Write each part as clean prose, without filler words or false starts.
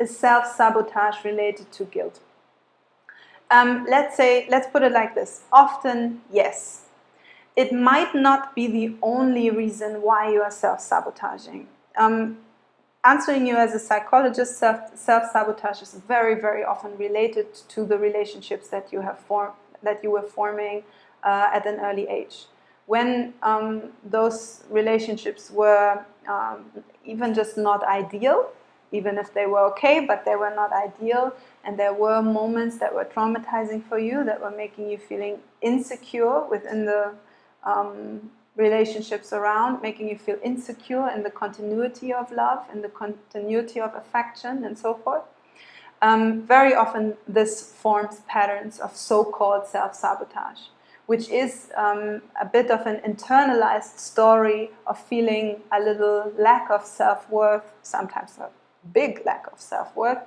is self-sabotage related to guilt? Let's put it like this. Often, yes. It might not be the only reason why you are self-sabotaging. Answering you as a psychologist, self-sabotage is very, very often related to the relationships that you were forming at an early age. When those relationships were even just not ideal, even if they were okay, but they were not ideal, and there were moments that were traumatizing for you, that were making you feeling insecure within the relationships around, making you feel insecure in the continuity of love, in the continuity of affection, and so forth. Very often this forms patterns of so-called self-sabotage, which is a bit of an internalized story of feeling a little lack of self-worth, sometimes a big lack of self-worth,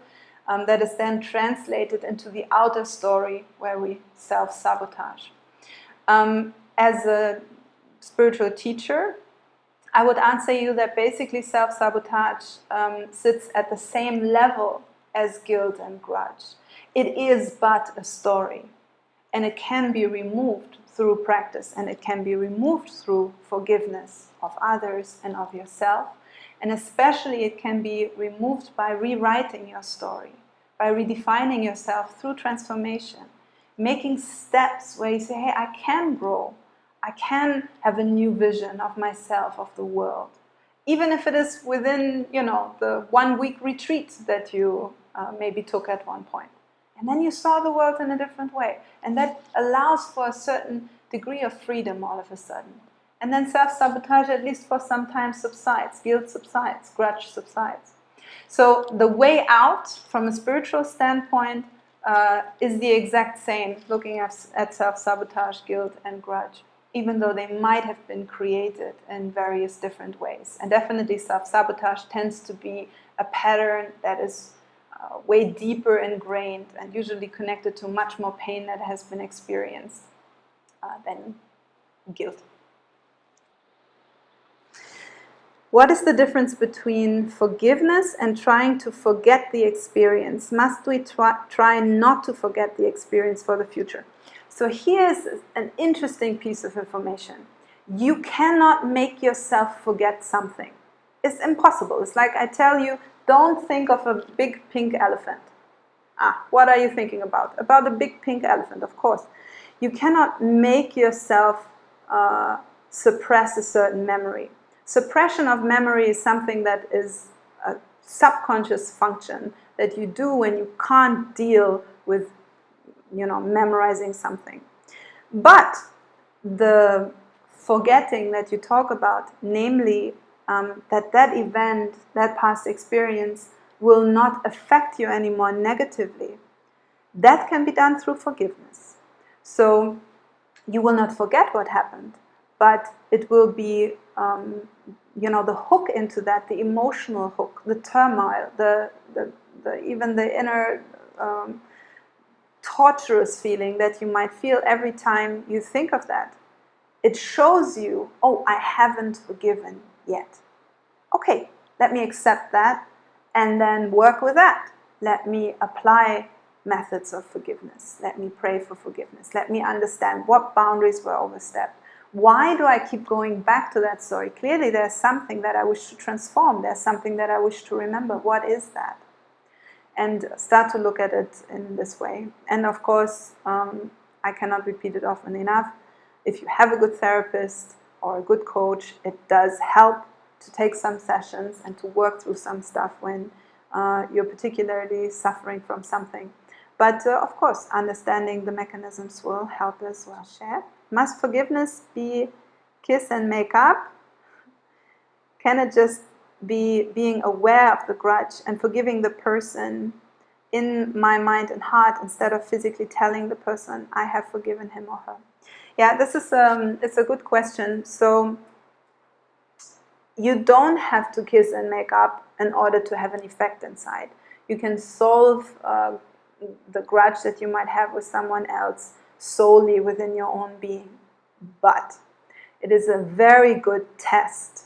that is then translated into the outer story where we self-sabotage. As a spiritual teacher, I would answer you that basically self-sabotage sits at the same level as guilt and grudge. It is but a story, and it can be removed through practice, and it can be removed through forgiveness of others and of yourself, and especially it can be removed by rewriting your story, by redefining yourself through transformation, making steps where you say, hey, I can grow, I can have a new vision of myself, of the world. Even if it is within, the 1 week retreat that you maybe took at one point. And then you saw the world in a different way. And that allows for a certain degree of freedom all of a sudden. And then self-sabotage, at least for some time, subsides. Guilt subsides. Grudge subsides. So the way out, from a spiritual standpoint, is the exact same, looking at self-sabotage, guilt, and grudge, even though they might have been created in various different ways. And definitely self-sabotage tends to be a pattern that is way deeper ingrained and usually connected to much more pain that has been experienced than guilt. What is the difference between forgiveness and trying to forget the experience? Must we try not to forget the experience for the future? So here's an interesting piece of information. You cannot make yourself forget something. It's impossible. It's like I tell you, don't think of a big pink elephant. What are you thinking about? About a big pink elephant, of course. You cannot make yourself suppress a certain memory. Suppression of memory is something that is a subconscious function that you do when you can't deal with, memorizing something. But the forgetting that you talk about, namely that event, that past experience will not affect you anymore negatively, that can be done through forgiveness. So you will not forget what happened, but it will be the hook into that, the emotional hook, the turmoil, the even the inner torturous feeling that you might feel every time you think of that. It shows you, oh, I haven't forgiven yet. Okay, let me accept that and then work with that. Let me apply methods of forgiveness. Let me pray for forgiveness. Let me understand what boundaries were overstepped. Why do I keep going back to that story? Clearly there's something that I wish to transform. There's something that I wish to remember. What is that? And start to look at it in this way. And of course, I cannot repeat it often enough. If you have a good therapist or a good coach, it does help to take some sessions and to work through some stuff when you're particularly suffering from something. But of course, understanding the mechanisms will help as well. Share. Must forgiveness be kiss and make up? Can it just be being aware of the grudge and forgiving the person in my mind and heart instead of physically telling the person I have forgiven him or her? Yeah, this is it's a good question. So you don't have to kiss and make up in order to have an effect inside. You can solve the grudge that you might have with someone else solely within your own being. But it is a very good test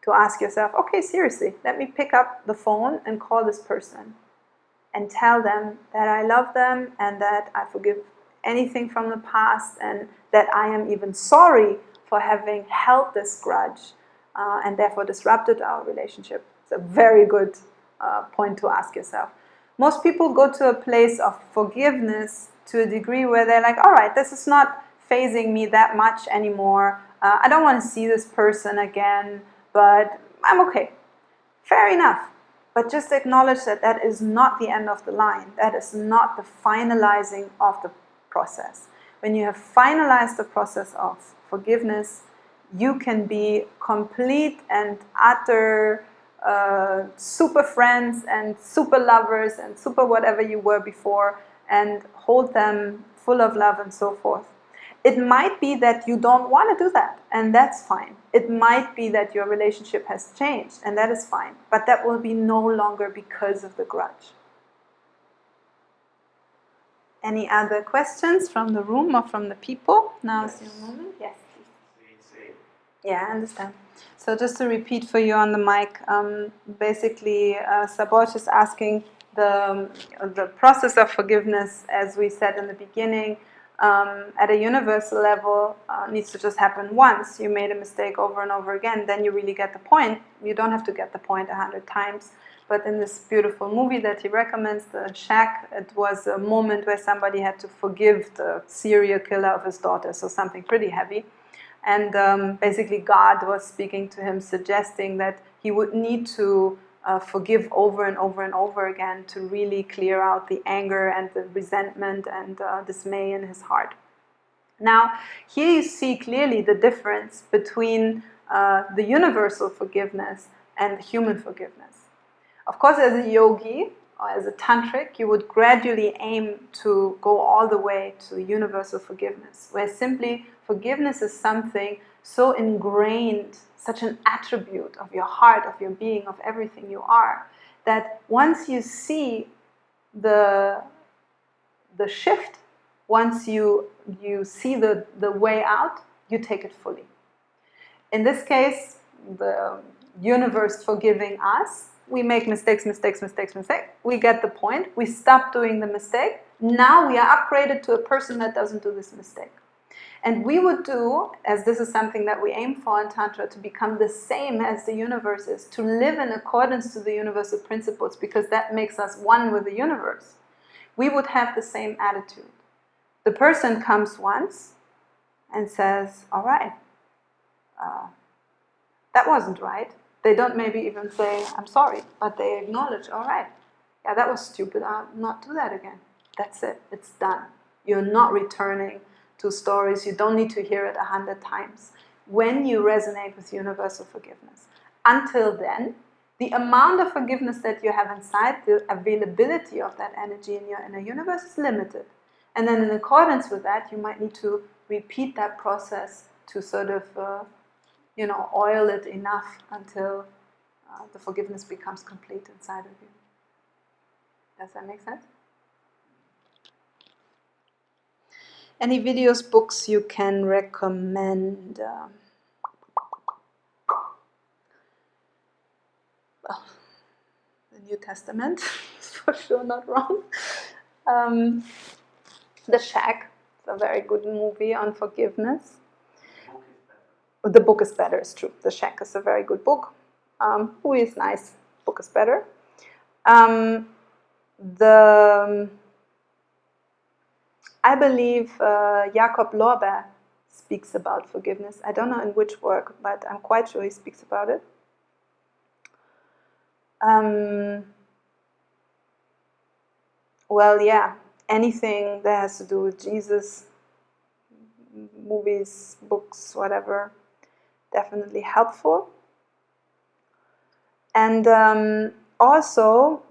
to ask yourself, okay, seriously, let me pick up the phone and call this person and tell them that I love them and that I forgive anything from the past and that I am even sorry for having held this grudge and therefore disrupted our relationship. It's a very good point to ask yourself. Most people go to a place of forgiveness to a degree where they're like, all right, this is not fazing me that much anymore. I don't want to see this person again, but I'm okay. Fair enough. But just acknowledge that that is not the end of the line. That is not the finalizing of the process. When you have finalized the process of forgiveness, you can be complete and utter super friends and super lovers and super whatever you were before and hold them full of love and so forth. It might be that you don't want to do that, and that's fine. It might be that your relationship has changed, and that is fine. But that will be no longer because of the grudge. Any other questions from the room or from the people? Now is your moment. Yes, please. Yeah, I understand. So just to repeat for you on the mic, basically, Sabotage is asking the process of forgiveness, as we said in the beginning, at a universal level needs to just happen once. You made a mistake over and over again, then you really get the point. You don't have to get the point 100 times. But in this beautiful movie that he recommends, The Shack, it was a moment where somebody had to forgive the serial killer of his daughter, so something pretty heavy. And basically God was speaking to him, suggesting that he would need to forgive over and over and over again to really clear out the anger and the resentment and dismay in his heart. Now, here you see clearly the difference between the universal forgiveness and human forgiveness. Of course, as a yogi or as a tantric, you would gradually aim to go all the way to universal forgiveness, where simply forgiveness is something so ingrained, such an attribute of your heart, of your being, of everything you are, that once you see the shift, once you see the way out, you take it fully. In this case, the universe forgiving us, we make mistakes. We get the point. We stop doing the mistake. Now we are upgraded to a person that doesn't do this mistake. And we would do, as this is something that we aim for in Tantra, to become the same as the universe is, to live in accordance to the universal principles, because that makes us one with the universe. We would have the same attitude. The person comes once and says, all right, that wasn't right. They don't maybe even say, I'm sorry, but they acknowledge, all right, yeah, that was stupid, I'll not do that again. That's it, it's done. You're not returning to stories, you don't need to hear it 100 times when you resonate with universal forgiveness. Until then, the amount of forgiveness that you have inside, the availability of that energy in your inner universe is limited. And then in accordance with that, you might need to repeat that process to sort of oil it enough until the forgiveness becomes complete inside of you. Does that make sense? Any videos, books you can recommend? Well, the New Testament is for sure not wrong. The Shack, it's a very good movie on forgiveness. The book is better, it's true. The Shack is a very good book. Movie is nice, book is better. I believe Jakob Lorber speaks about forgiveness. I don't know in which work, but I'm quite sure he speaks about it. Well, yeah, anything that has to do with Jesus, movies, books, whatever, definitely helpful. And also,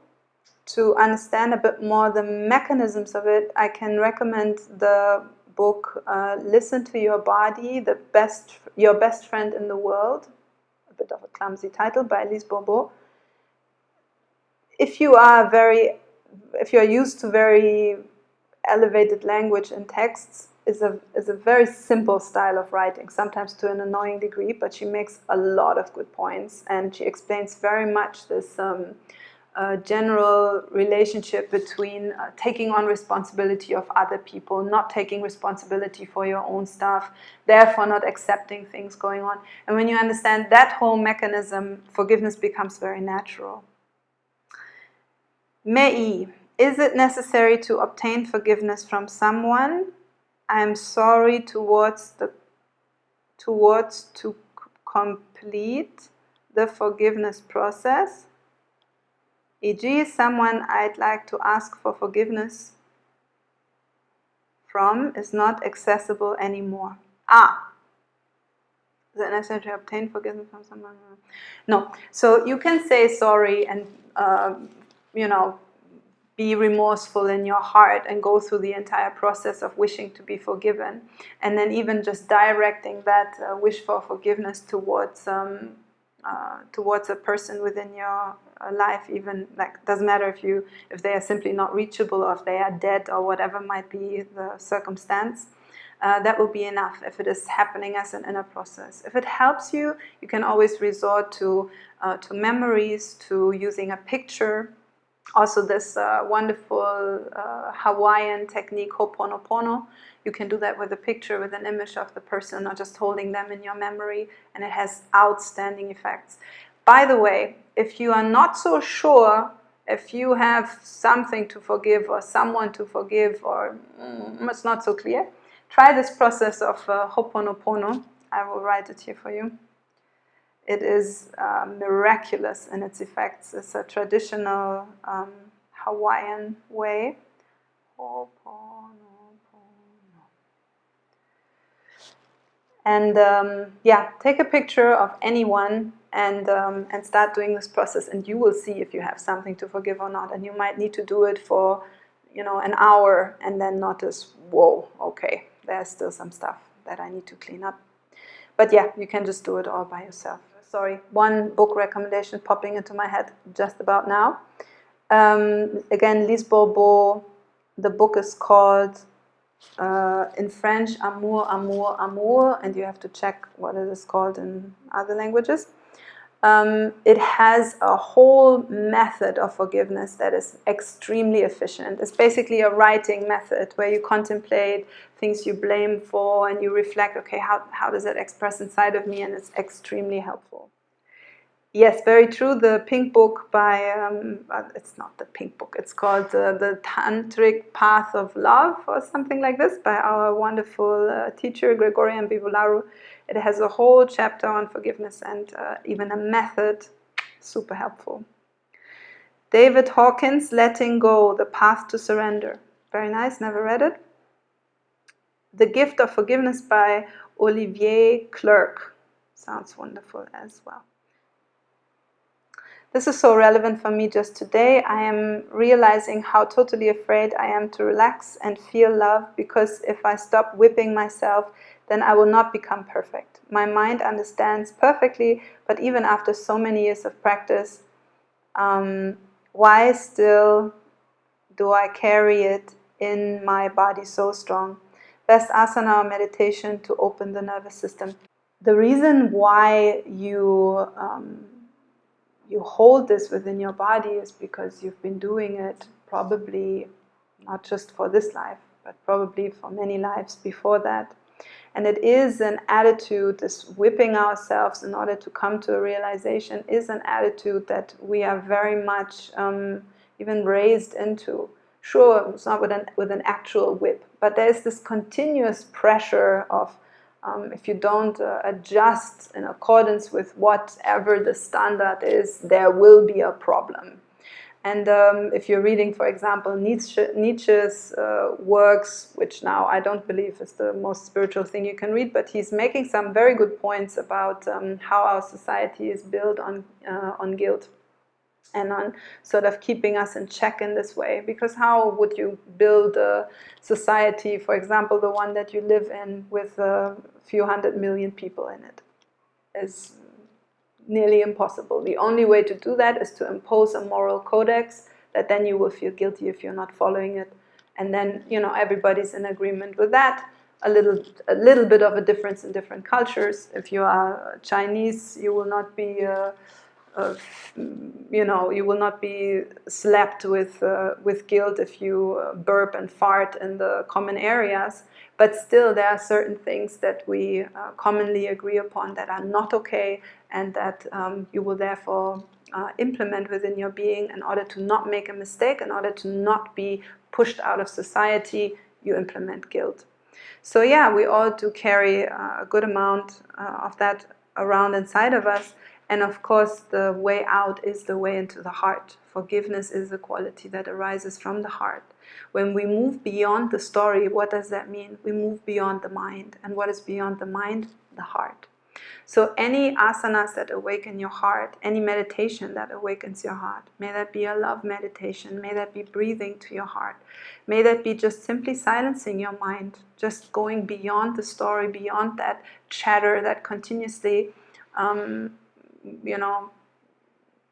to understand a bit more the mechanisms of it, I can recommend the book Listen to Your Body, Your Best Friend in the World, a bit of a clumsy title, by Elise Bourbeau. If you are used to very elevated language and texts, is a very simple style of writing, sometimes to an annoying degree, but she makes a lot of good points, and she explains very much this general relationship between taking on responsibility of other people, not taking responsibility for your own stuff, therefore not accepting things going on. And when you understand that whole mechanism, forgiveness becomes very natural. Mei, is it necessary to obtain forgiveness from someone? I am sorry towards to complete the forgiveness process. E.g., someone I'd like to ask for forgiveness from is not accessible anymore. Is it necessary to obtain forgiveness from someone? No. So you can say sorry and, be remorseful in your heart and go through the entire process of wishing to be forgiven. And then even just directing that wish for forgiveness towards a person within your life, even like doesn't matter if they are simply not reachable or if they are dead or whatever might be the circumstance. That will be enough if it is happening as an inner process. If it helps you, you can always resort to memories, to using a picture. Also this wonderful Hawaiian technique, Ho'oponopono. You can do that with a picture, with an image of the person, or just holding them in your memory, and it has outstanding effects. By the way, if you are not so sure if you have something to forgive or someone to forgive, or it's not so clear, try this process of Ho'oponopono. I will write it here for you. It is miraculous in its effects. It's a traditional Hawaiian way. And take a picture of anyone and start doing this process, and you will see if you have something to forgive or not. And you might need to do it for an hour and then notice, whoa, okay, there's still some stuff that I need to clean up. But yeah, you can just do it all by yourself. Sorry, one book recommendation popping into my head just about now. Again, Lise Bourbeau, the book is called, in French, Amour, Amour, Amour, and you have to check what it is called in other languages. It has a whole method of forgiveness that is extremely efficient. It's basically a writing method where you contemplate things you blame for and you reflect, okay, how does that express inside of me? And it's extremely helpful. Yes, very true. The pink book by, it's not the pink book, it's called the Tantric Path of Love or something like this by our wonderful teacher, Gregorian Bivolaru. It has a whole chapter on forgiveness and even a method, super helpful. David Hawkins, Letting Go, The Path to Surrender. Very nice, never read it. The Gift of Forgiveness by Olivier Clerc. Sounds wonderful as well. This is so relevant for me just today. I am realizing how totally afraid I am to relax and feel love, because if I stop whipping myself, then I will not become perfect. My mind understands perfectly, but even after so many years of practice, why still do I carry it in my body so strong? Best asana or meditation to open the nervous system. The reason why you hold this within your body is because you've been doing it probably not just for this life, but probably for many lives before that. And it is an attitude, this whipping ourselves in order to come to a realization is an attitude that we are very much even raised into. Sure, it's not with an actual whip, but there's this continuous pressure of if you don't adjust in accordance with whatever the standard is, there will be a problem. And if you're reading, for example, Nietzsche's works, which now I don't believe is the most spiritual thing you can read, but he's making some very good points about how our society is built on guilt and on sort of keeping us in check in this way. Because how would you build a society, for example, the one that you live in, with a few 100 million people in it? Is nearly impossible. The only way to do that is to impose a moral codex that then you will feel guilty if you're not following it. And then, everybody's in agreement with that. a little bit of a difference in different cultures. If you are Chinese, you will not be you will not be slapped with guilt if you burp and fart in the common areas. But still, there are certain things that we commonly agree upon that are not okay, and that you will therefore implement within your being in order to not make a mistake, in order to not be pushed out of society. You implement guilt. So yeah, we all do carry a good amount of that around inside of us. And of course, the way out is the way into the heart. Forgiveness is a quality that arises from the heart. When we move beyond the story, what does that mean? We move beyond the mind. And what is beyond the mind? The heart. So any asanas that awaken your heart, any meditation that awakens your heart, may that be a love meditation, may that be breathing to your heart, may that be just simply silencing your mind, just going beyond the story, beyond that chatter that continuously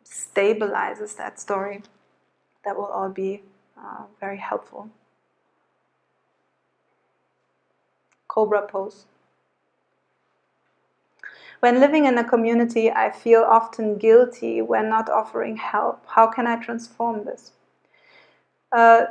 stabilizes that story. That will all be very helpful. Cobra Pose. When living in a community, I feel often guilty when not offering help. How can I transform this?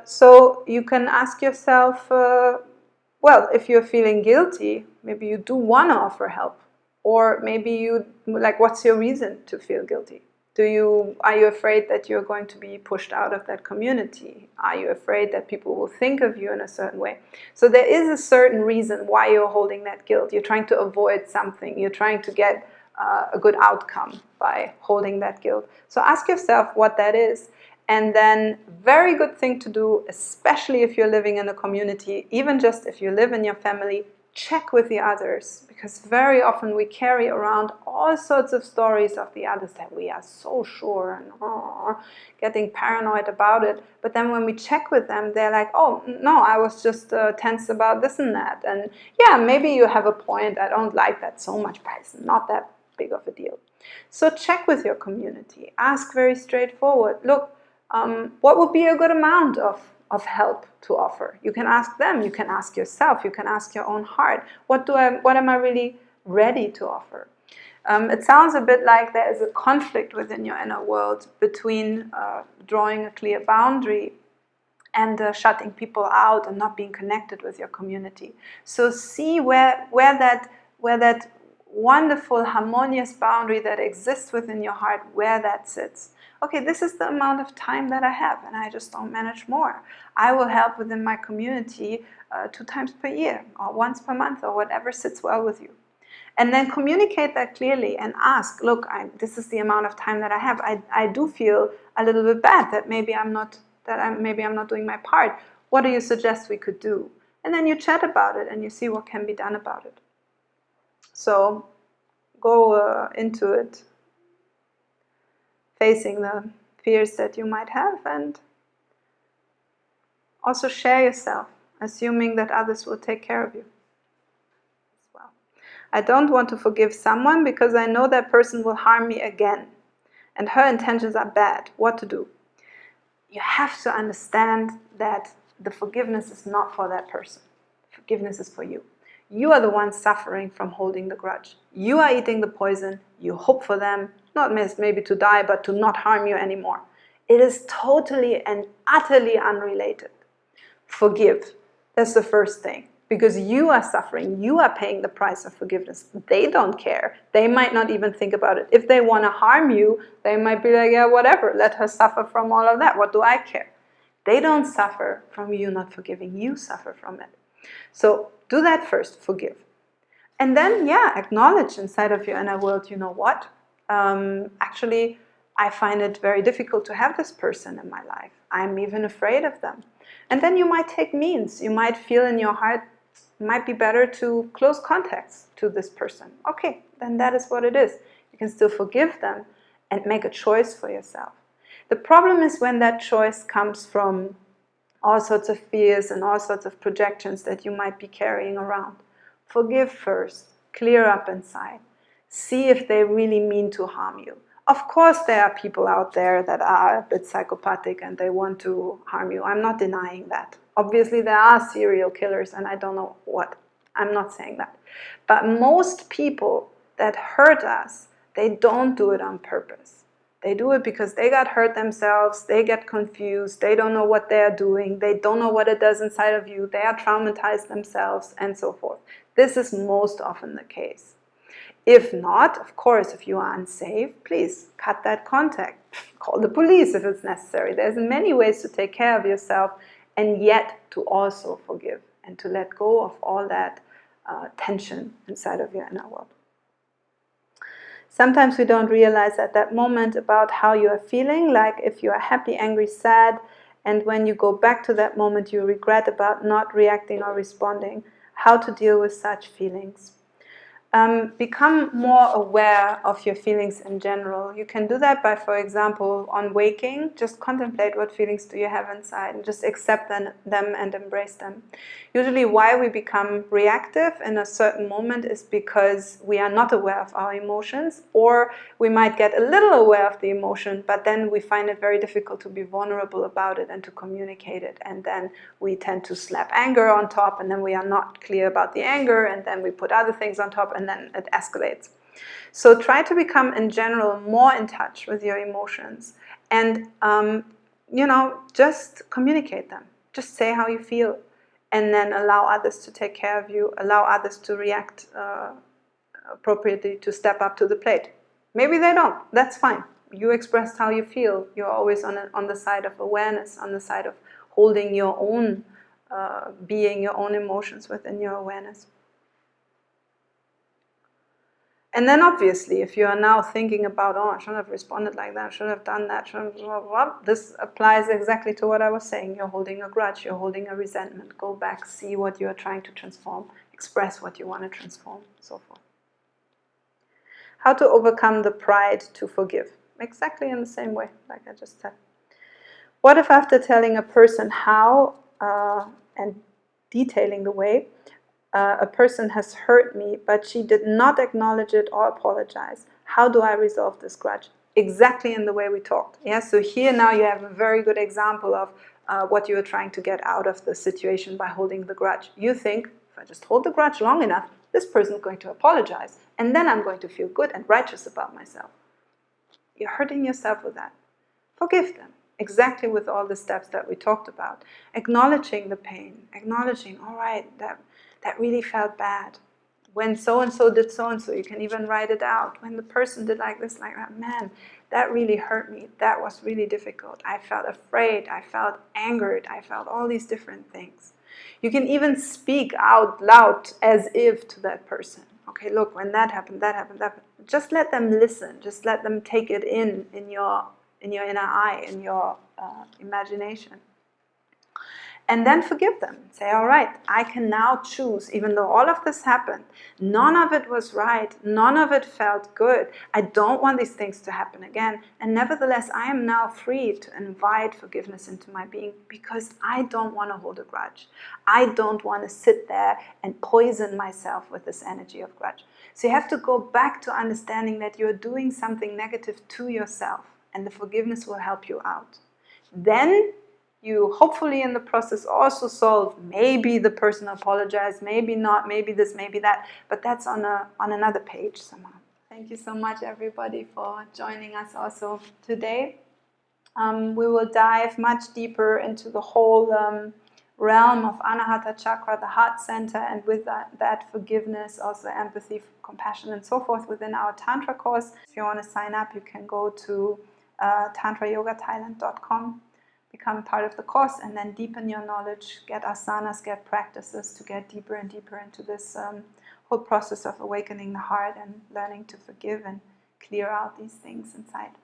So you can ask yourself, well, if you're feeling guilty, maybe you do want to offer help. Or maybe you, what's your reason to feel guilty? Are you afraid that you're going to be pushed out of that community? Are you afraid that people will think of you in a certain way? So there is a certain reason why you're holding that guilt. You're trying to avoid something. You're trying to get a good outcome by holding that guilt. So ask yourself what that is. And then, very good thing to do, especially if you're living in a community, even just if you live in your family, check with the others, because very often we carry around all sorts of stories of the others that we are so sure and getting paranoid about it. But then when we check with them, they're like, oh, no, I was just tense about this and that. And yeah, maybe you have a point. I don't like that so much, but it's not that big of a deal. So check with your community. Ask very straightforward. Look, what would be a good amount of help to offer? You can ask them, you can ask yourself, you can ask your own heart. What am I really ready to offer? It sounds a bit like there is a conflict within your inner world between drawing a clear boundary and shutting people out and not being connected with your community. So see where that wonderful harmonious boundary that exists within your heart, where that sits. Okay, this is the amount of time that I have, and I just don't manage more. I will help within my community 2 times per year, or once per month, or whatever sits well with you. And then communicate that clearly and ask, look, this is the amount of time that I have. I do feel a little bit bad that maybe I'm not doing my part. What do you suggest we could do? And then you chat about it and you see what can be done about it. So go into it facing the fears that you might have, and also share yourself, assuming that others will take care of you as well. I don't want to forgive someone because I know that person will harm me again, and her intentions are bad. What to do? You have to understand that the forgiveness is not for that person. Forgiveness is for you. You are the one suffering from holding the grudge. You are eating the poison. You hope for them, not maybe to die, but to not harm you anymore. It is totally and utterly unrelated. Forgive. That's the first thing. Because you are suffering. You are paying the price of forgiveness. They don't care. They might not even think about it. If they want to harm you, they might be like, yeah, whatever. Let her suffer from all of that. What do I care? They don't suffer from you not forgiving. You suffer from it. So do that first, forgive. And then, acknowledge inside of your inner world, you know what? Actually, I find it very difficult to have this person in my life. I'm even afraid of them. And then you might take means. You might feel in your heart, it might be better to close contacts to this person. Okay, then that is what it is. You can still forgive them and make a choice for yourself. The problem is when that choice comes from all sorts of fears and all sorts of projections that you might be carrying around. Forgive first. Clear up inside. See if they really mean to harm you. Of course, there are people out there that are a bit psychopathic and they want to harm you. I'm not denying that. Obviously, there are serial killers and I don't know what I'm not saying that. But most people that hurt us, they don't do it on purpose. They do it because they got hurt themselves, they get confused, they don't know what they're doing, they don't know what it does inside of you, they are traumatized themselves, and so forth. This is most often the case. If not, of course, if you are unsafe, please cut that contact. Call the police if it's necessary. There's many ways to take care of yourself and yet to also forgive and to let go of all that tension inside of your inner world. Sometimes we don't realize at that moment about how you are feeling, like if you are happy, angry, sad, and when you go back to that moment you regret about not reacting or responding, how to deal with such feelings. Become more aware of your feelings in general. You can do that by, for example, on waking, just contemplate what feelings do you have inside and just accept them and embrace them. Usually why we become reactive in a certain moment is because we are not aware of our emotions, or we might get a little aware of the emotion, but then we find it very difficult to be vulnerable about it and to communicate it. And then we tend to slap anger on top, and then we are not clear about the anger, and then we put other things on top, and then it escalates. So try to become in general more in touch with your emotions and just communicate them. Just say how you feel and then allow others to take care of you, allow others to react appropriately, to step up to the plate. Maybe they don't, that's fine. You expressed how you feel. You're always on the side of awareness, on the side of holding your own being, your own emotions within your awareness. And then obviously, if you are now thinking about, oh, I shouldn't have responded like that, I shouldn't have done that, this applies exactly to what I was saying. You're holding a grudge, you're holding a resentment. Go back, see what you are trying to transform, express what you want to transform, so forth. How to overcome the pride to forgive. Exactly in the same way, like I just said. What if after telling a person how and detailing the way, a person has hurt me, but she did not acknowledge it or apologize? How do I resolve this grudge? Exactly in the way we talked. Yeah? So here now you have a very good example of what you are trying to get out of the situation by holding the grudge. You think, if I just hold the grudge long enough, this person is going to apologize, and then I'm going to feel good and righteous about myself. You're hurting yourself with that. Forgive them. Exactly with all the steps that we talked about. Acknowledging the pain. Acknowledging, all right, that really felt bad. When so-and-so did so-and-so, you can even write it out. When the person did like this, like that, man, that really hurt me. That was really difficult. I felt afraid. I felt angered. I felt all these different things. You can even speak out loud as if to that person. Okay, look, when that happened, that happened, that happened. Just let them listen. Just let them take it in your inner eye, in your imagination. And then forgive them. Say, all right, I can now choose, even though all of this happened, none of it was right, none of it felt good. I don't want these things to happen again. And nevertheless, I am now free to invite forgiveness into my being because I don't want to hold a grudge. I don't want to sit there and poison myself with this energy of grudge. So you have to go back to understanding that you're doing something negative to yourself, and the forgiveness will help you out. Then you hopefully in the process also solve, maybe the person apologized, maybe not, maybe this, maybe that, but that's on another page somehow. Thank you so much everybody for joining us also today. We will dive much deeper into the whole realm of Anahata Chakra, the heart center, and with that forgiveness, also empathy, compassion, and so forth within our Tantra course. If you want to sign up, you can go to tantrayogathailand.com. Become part of the course and then deepen your knowledge, get asanas, get practices to get deeper and deeper into this whole process of awakening the heart and learning to forgive and clear out these things inside.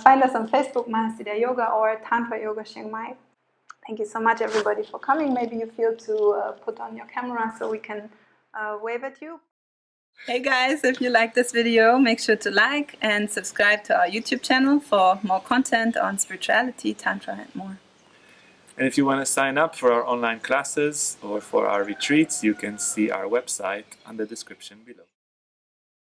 Find us on Facebook, Mahasiddha Yoga, or Tantra Yoga Chiang Mai. Thank you so much everybody for coming. Maybe you feel to put on your camera so we can wave at you. Hey guys, if you like this video, make sure to like and subscribe to our YouTube channel for more content on spirituality, Tantra, and more. And if you want to sign up for our online classes or for our retreats, you can see our website on the description below.